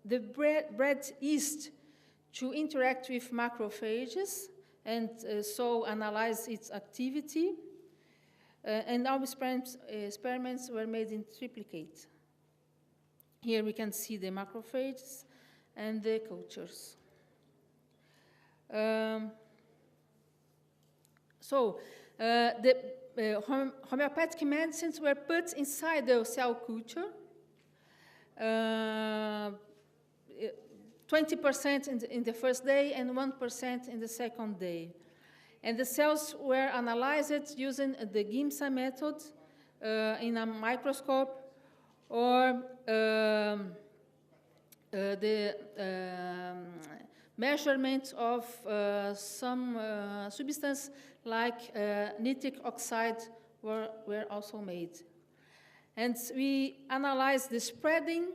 the bread yeast to interact with macrophages and so analyze its activity. And our experiments were made in triplicate. Here we can see the macrophages and the cultures. The homeopathic medicines were put inside the cell culture. 20% in the first day and 1% in the second day. And the cells were analyzed using the GIMSA method in a microscope, or the measurement of some substance like nitric oxide were also made. And we analyzed the spreading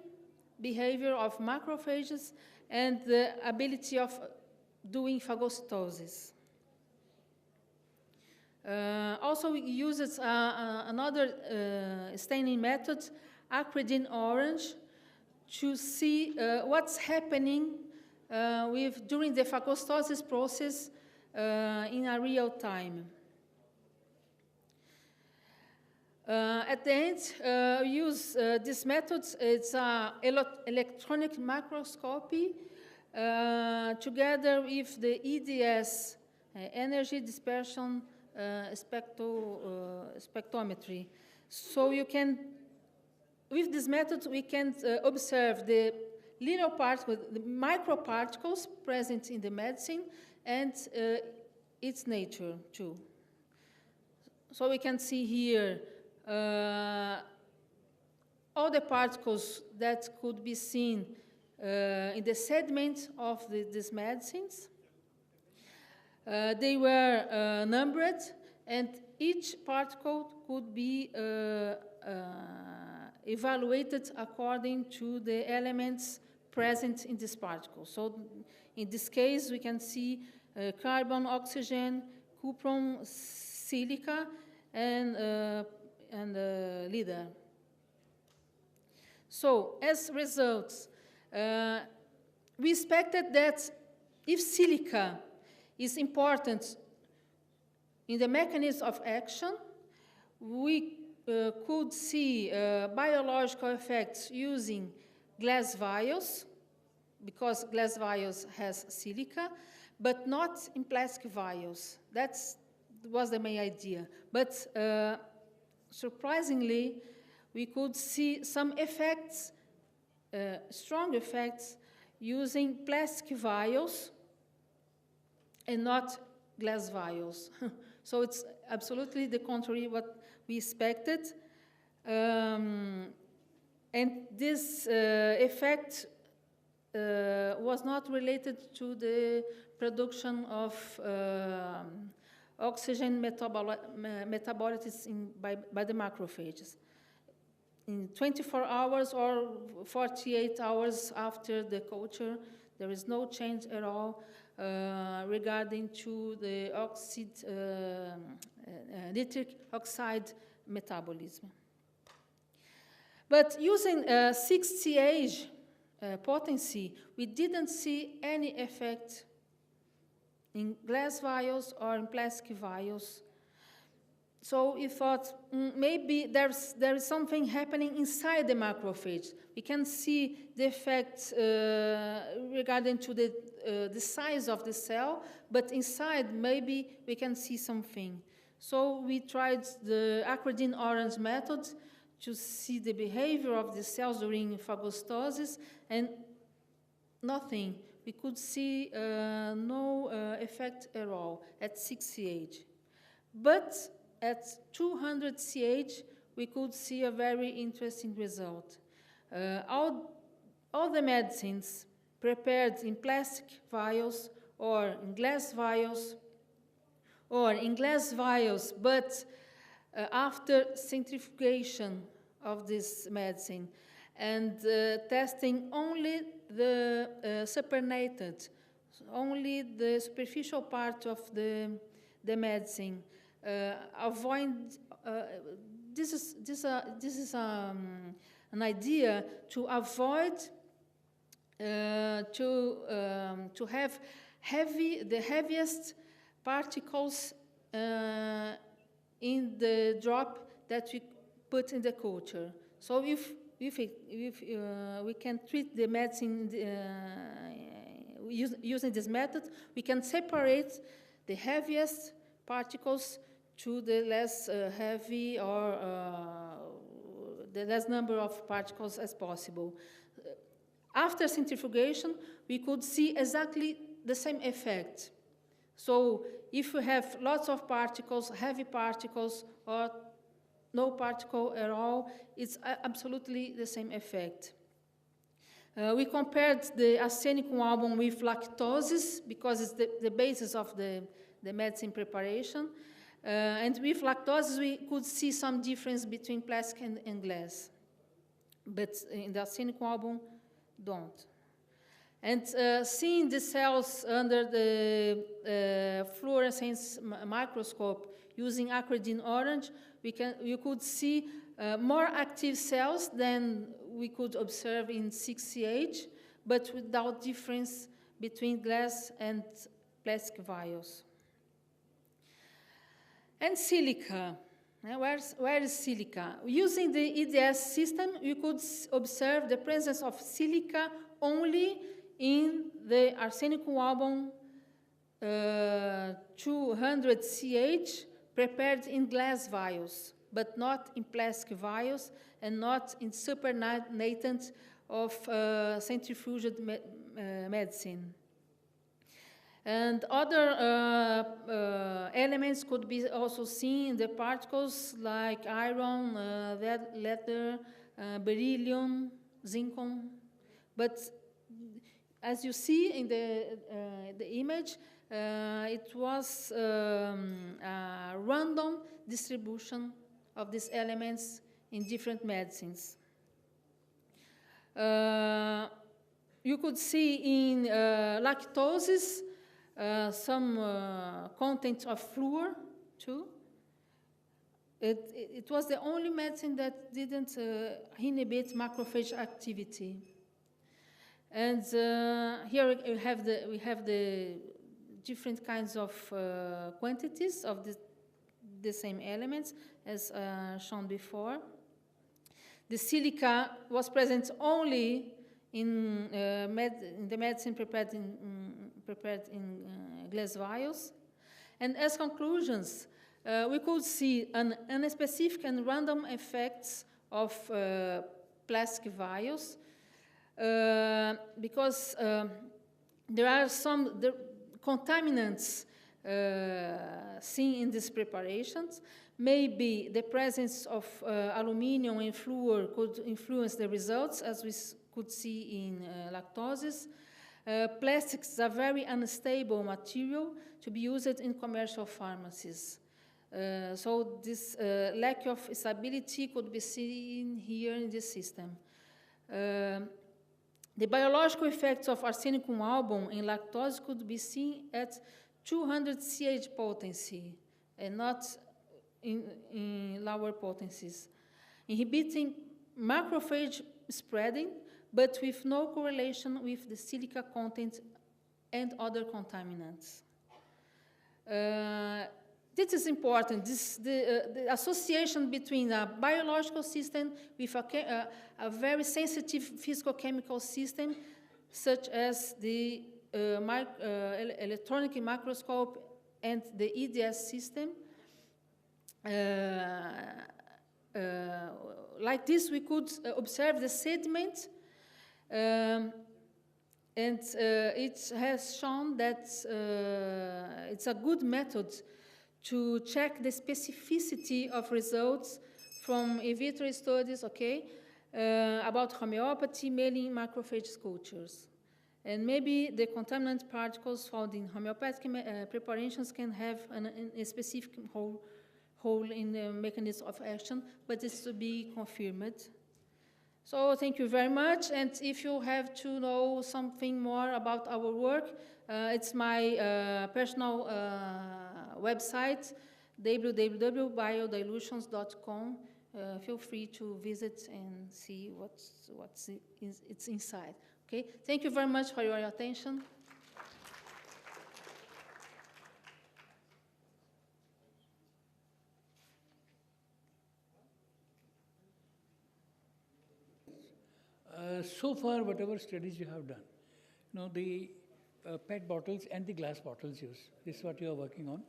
behavior of macrophages and the ability of doing phagocytosis. Also, we used another staining method, acridine orange, to see what's happening during the phagocytosis process in a real time. At the end, we use this method. It's electronic microscopy together with the EDS, energy dispersion spectrometry. So you can, with this method, we can observe the little particles, the microparticles present in the medicine, and its nature too. So we can see here all the particles that could be seen in the sediment of these medicines. They were numbered, and each particle could be evaluated according to the elements present in this particle. So in this case, we can see carbon, oxygen, cupron, silica, and lead. So as results, we expected that if silica is important in the mechanism of action, we could see biological effects using glass vials, because glass vials has silica, but not in plastic vials. That was the main idea. But surprisingly, we could see some effects, strong effects, using plastic vials and not glass vials. So it's absolutely the contrary what we expected. And this effect was not related to the production of oxygen metabolism by the macrophages. In 24 hours or 48 hours after the culture, there is no change at all regarding to the nitric oxide metabolism. But using 6CH potency, we didn't see any effect in glass vials or in plastic vials. So we thought maybe there is something happening inside the macrophage. We can see the effect regarding to the size of the cell, but inside maybe we can see something. So we tried the acridine orange method to see the behavior of the cells during phagocytosis, and nothing. We could see no effect at all at 6CH. But at 200 CH, we could see a very interesting result. All the medicines prepared in plastic vials or in glass vials, but after centrifugation of this medicine and testing only the supernatant, only the superficial part of the medicine, this is an idea to avoid to have the heaviest particles in the drop that we put in the culture. So if we can treat the medicine using this method, we can separate the heaviest particles to the less heavy or the less number of particles as possible. After centrifugation, we could see exactly the same effect. So if we have lots of particles, heavy particles, or no particle at all, it's absolutely the same effect. We compared the arsenicum album with lactoses because it's the basis of the medicine preparation. And with lactoses, we could see some difference between plastic and glass. But in the arsenicum album, don't. And seeing the cells under the fluorescence microscope using acridine orange, you could see more active cells than we could observe in 6CH, but without difference between glass and plastic vials. And silica. Where is silica? Using the EDS system, you could observe the presence of silica only in the arsenicum album 200CH prepared in glass vials, but not in plastic vials and not in supernatant of centrifuged medicine. And other elements could be also seen in the particles like iron, lead, beryllium, zinc. But as you see in the image, it was a random distribution of these elements in different medicines. You could see in lactoses some content of fluor, too. It was the only medicine that didn't inhibit macrophage activity. And here we have the different kinds of quantities of the same elements as shown before. The silica was present only in the medicine prepared in glass vials. And as conclusions, we could see an unspecific and random effects of plastic vials because there are some contaminants seen in these preparations. Maybe the presence of aluminum and fluor could influence the results, as we could see in lactoses. Plastics are very unstable material to be used in commercial pharmacies. So this lack of stability could be seen here in this system. The biological effects of arsenicum album in lactose could be seen at 200 CH potency and not in lower potencies, inhibiting macrophage spreading, but with no correlation with the silica content and other contaminants. This is important. The association between a biological system with a very sensitive physicochemical system, such as the electronic microscope and the EDS system. Like this, we could observe the sediment, and it has shown that it's a good method to check the specificity of results from in vitro studies, about homeopathy, mainly in macrophage cultures. And maybe the contaminant particles found in homeopathic preparations can have a specific role in the mechanism of action, but it's to be confirmed. So thank you very much, and if you have to know something more about our work, it's my personal website, www.biodilutions.com. Feel free to visit and see what's inside. Okay, thank you very much for your attention. So far, whatever studies you have done, the PET bottles and the glass bottles use. This is what you are working on.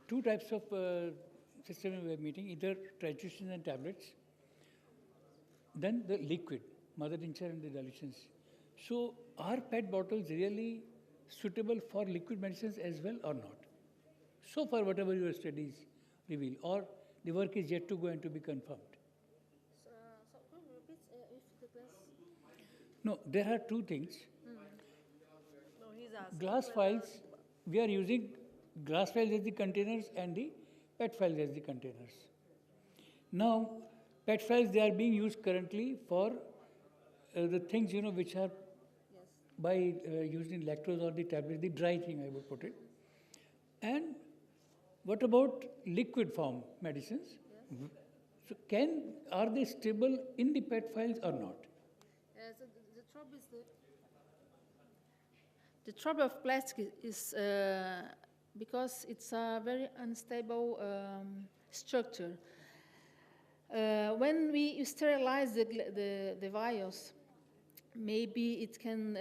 Two types of system we are meeting, either titrations and tablets, then the liquid, mother tincture and the dilutions. So are PET bottles really suitable for liquid medicines as well or not? So far, whatever your studies reveal, or the work is yet to go and to be confirmed. No, there are two things. No, he's asking Glass files, we are using glass files as the containers and the PET files as the containers. Now, PET files, they are being used currently for the things, which are by using lactose or the tablet, the dry thing, I would put it. And what about liquid form medicines? Yes. So are they stable in the PET files or not? So the trouble is the trouble of plastic is because it's a very unstable structure. When we sterilize the vials, maybe it can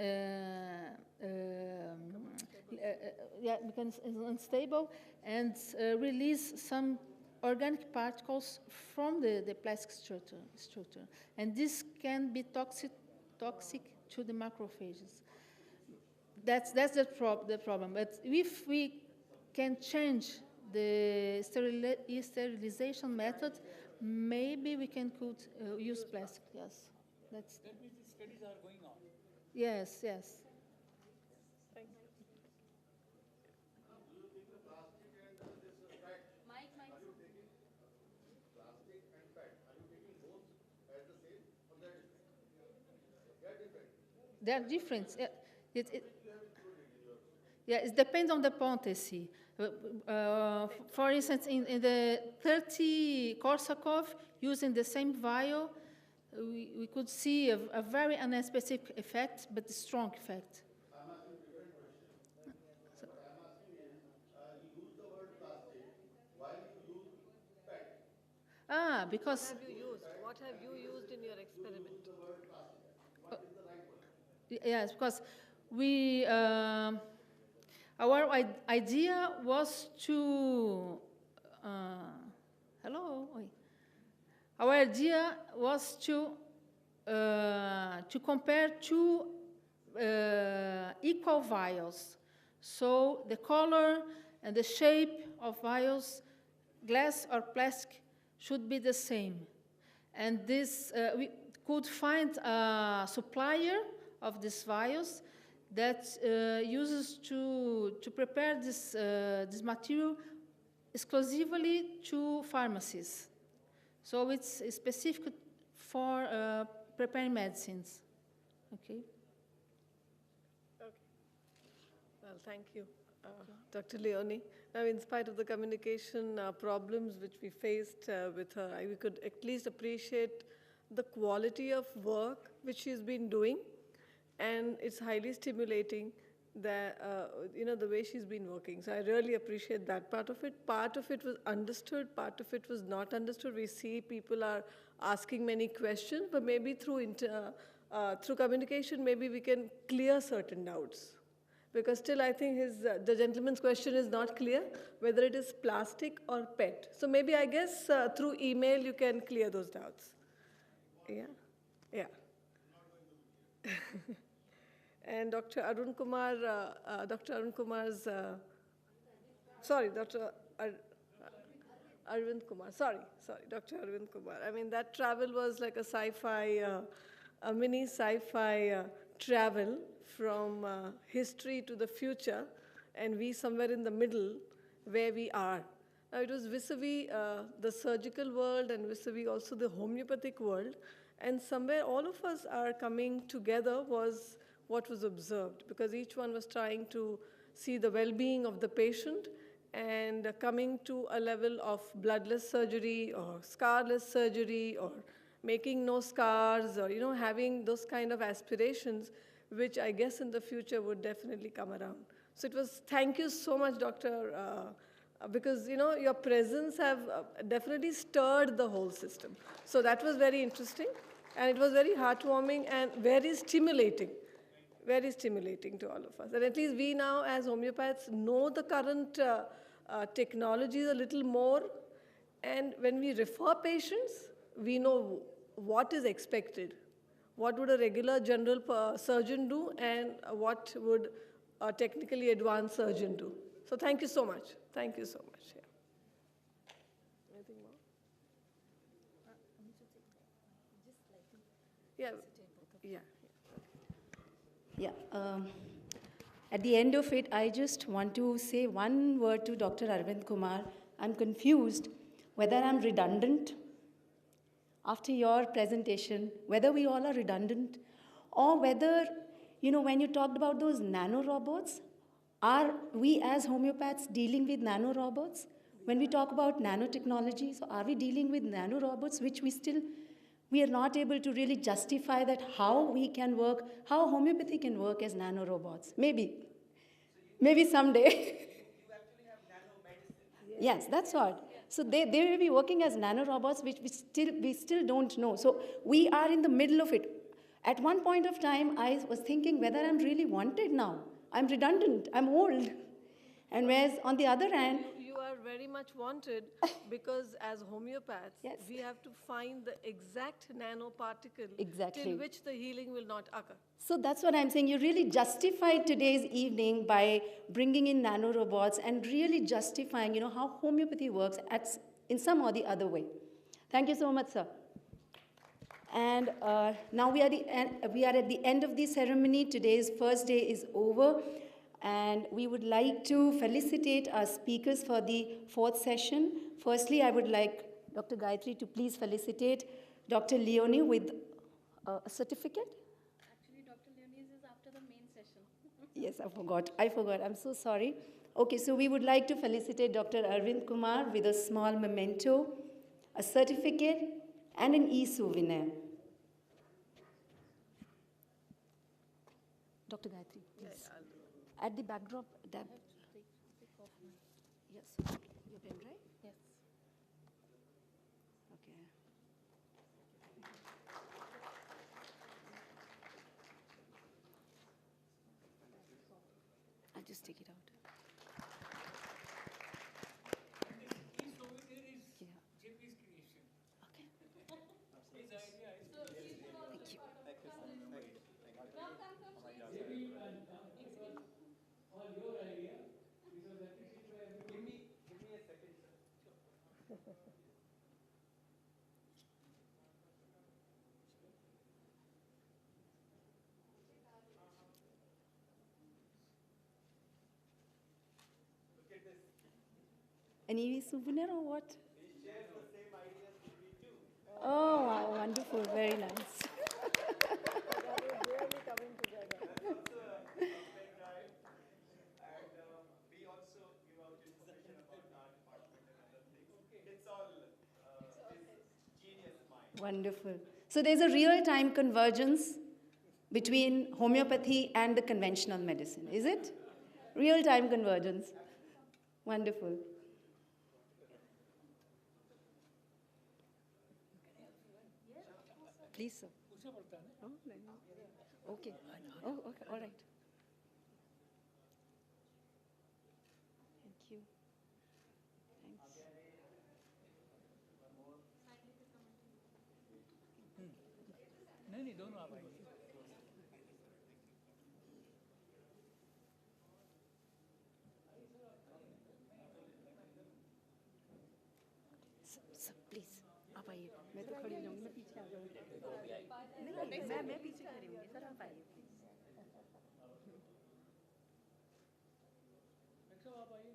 becomes unstable and release some organic particles from the plastic structure. And this can be toxic to the macrophages. That's the problem. But if we can change the sterilization method, maybe we could use plastic. Yes, that means the studies are going on. Yes. Thank you. They are different. It depends on the potency. For instance, in the 30 Korsakov, using the same vial, we could see a very unspecific effect, but a strong effect. I'm asking a different question. So, what I'm asking is, you use the word plastic while you use PET. Because... What have you used in your experiment? You use the word plastic. What is the right word? Yes, because we... our idea was to... hello? Our idea was to compare two equal vials. So the color and the shape of vials, glass or plastic, should be the same. And this, we could find a supplier of these vials that uses to prepare this material exclusively to pharmacies. So it's specific for preparing medicines. Okay. Well, thank you, Dr. Leoni. Now, in spite of the communication problems which we faced with her, we could at least appreciate the quality of work which she's been doing, and it's highly stimulating that, the way she's been working. So I really appreciate that part of it. Part of it was understood, part of it was not understood. We see people are asking many questions, but maybe through communication, maybe we can clear certain doubts. Because still I think the gentleman's question is not clear, whether it is plastic or PET. So maybe I guess through email you can clear those doubts. Yeah. And Dr. Arun Kumar's, Dr. Arvind Kumar, Dr. Arvind Kumar. I mean, that travel was like a sci-fi, a mini sci-fi travel from history to the future, and we somewhere in the middle where we are. Now, it was vis-a-vis the surgical world and vis-a-vis also the homeopathic world, and somewhere all of us are coming together was what was observed, because each one was trying to see the well-being of the patient and coming to a level of bloodless surgery or scarless surgery or making no scars or, having those kind of aspirations, which I guess in the future would definitely come around. So thank you so much, Doctor, because, your presence have definitely stirred the whole system. So that was very interesting, and it was very heartwarming and very stimulating to all of us. And at least we now, as homeopaths, know the current technologies a little more. And when we refer patients, we know what is expected. What would a regular general surgeon do, and what would a technically advanced surgeon do? So thank you so much. Thank you so much. Yeah. Anything more? Yeah. Yeah. Yeah. At the end of it, I just want to say one word to Dr. Arvind Kumar. I'm confused whether I'm redundant after your presentation, whether we all are redundant, or whether, when you talked about those nanorobots, are we as homeopaths dealing with nanorobots? When we talk about nanotechnology, so are we dealing with nanorobots, which we are not able to really justify that how we can work, how homeopathy can work as nanorobots? Maybe someday. You actually have nanomedicine. Yes, that's what. So they will be working as nanorobots, which we still don't know. So we are in the middle of it. At one point of time, I was thinking whether I'm really wanted now. I'm redundant. I'm old. And whereas on the other hand, You are very much wanted because as homeopaths, Yes. we have to find the exact nanoparticle Exactly. till which the healing will not occur. so that's what I'm saying. You really justified today's evening by bringing in nanorobots and really justifying, how homeopathy works in some or the other way. Thank you so much, sir. And now we are at the end of the ceremony. Today's first day is over. And we would like to felicitate our speakers for the fourth session. Firstly, I would like Dr. Gayatri to please felicitate Dr. Leoni with a certificate. Actually, Dr. Leoni's is after the main session. Yes, I forgot. I'm so sorry. Okay, so we would like to felicitate Dr. Arvind Kumar with a small memento, a certificate, and an e-souvenir. Dr. Gayatri, please. At the backdrop, yes, your pen, right? Yes. Okay. I'll just take it out. This souvenir is JP's creation. Okay. His idea is Thank you. JP, and it was all your idea. It was appreciated by everybody. Give me a second, sir. Look at this. Any souvenir or what? He shares the same ideas with me too. Oh, wow, wonderful. Very nice. That is really coming together. That's also a pen drive. And we also give out information about our department and other things. It's all his genius mind. Wonderful. So there's a real-time convergence between homeopathy and the conventional medicine, is it? Real-time convergence. Wonderful. Please, sir. Oh, no. Okay. Oh, okay. All right. Thank you. Thanks. नहीं दोनों आप आइए. Sir, please आप आइए. मैं तो खड़ी हो जाऊंगी. मैं पीछे आ जाऊंगी. नहीं, मैं पीछे खड़ी होंगी. सर आप आइए प्लीज. सब आप आइए.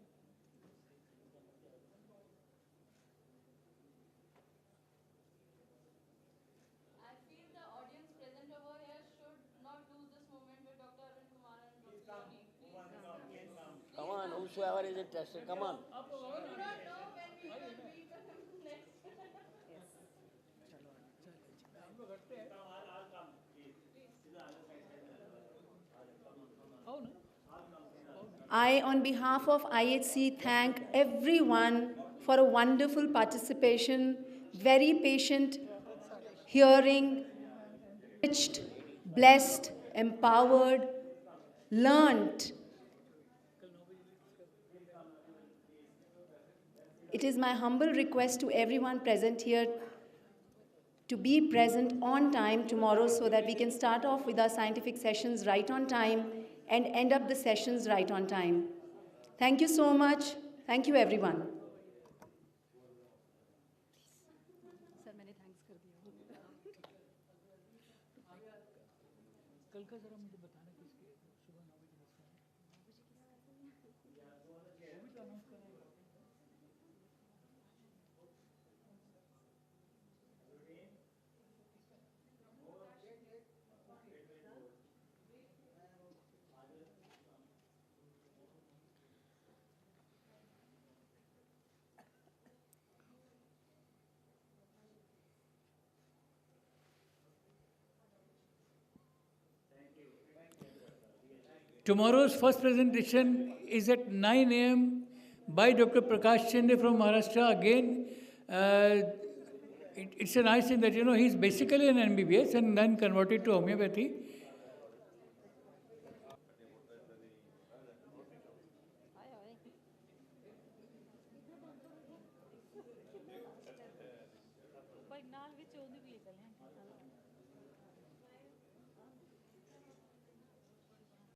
I feel the audience present over here should not lose this moment with Dr. Arvind Kumar and Dr. Leoni. Come on, whosoever is interested, come on. We do not know when we will meet next. चलो चलो. I, on behalf of IHC, thank everyone for a wonderful participation, very patient hearing, enriched, blessed, empowered, learnt. It is my humble request to everyone present here to be present on time tomorrow so that we can start off with our scientific sessions right on time and end up the sessions right on time. Thank you so much. Thank you, everyone. कल का जरा मुझे बताना किसके सुबह 9 बजे बसता है वो भी तो अनाउंस करना है Tomorrow's first presentation is at 9 a.m. by Dr. Prakash Chinde from Maharashtra. Again, it's a nice thing that, he's basically an MBBS and then converted to homeopathy. ਨਾਲ ਵਿੱਚ ਉਹਦੀ ਵੀ ਲੈ